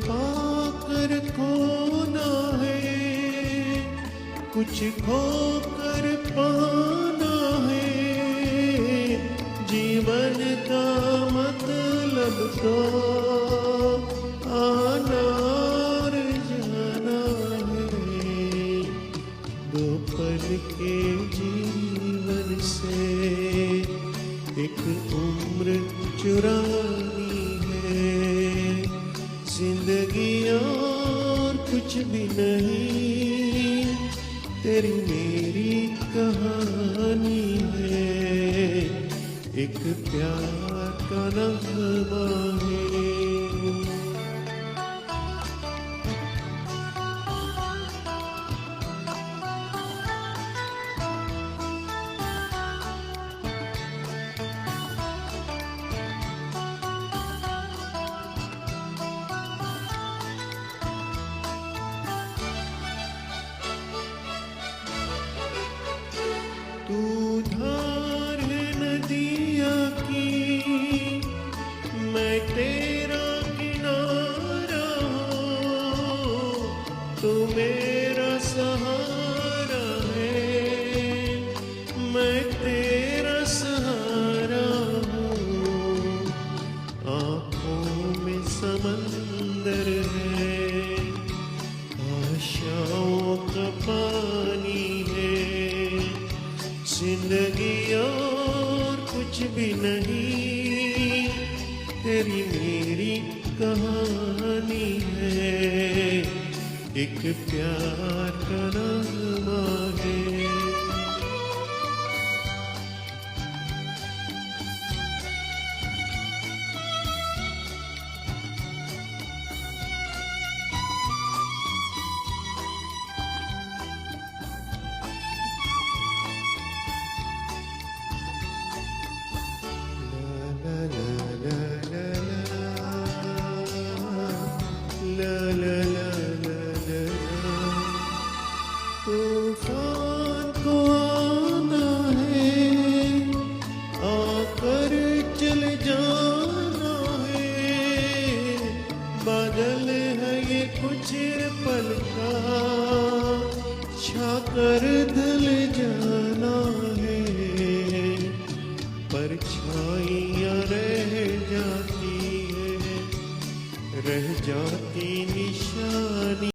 पाकर खोना है, कुछ खोकर पाना है। जीवन का मतलब तो आना और जाना है। दो पल के जीवन से एक उम्र चुरानी है। जिंदगी और कुछ भी नहीं, तेरी मेरी कहानी है। एक प्यार का नगमा है। तू धार है नदिया की, मैं तेरा किनारा हूँ। तू मेरा सहारा है, मैं तेरा सहारा हूँ। आँखों में समंदर है, आशाओं का पानी है। जिंदगी और कुछ भी नहीं, तेरी मेरी कहानी है। एक प्यार का नगमा है। तूफान को आना है, आकर चल जाना है। बादल है ये कुछ पल का, छाकर ढल जाना है। परछाइयाँ रह जाती है, रह जाती निशानी।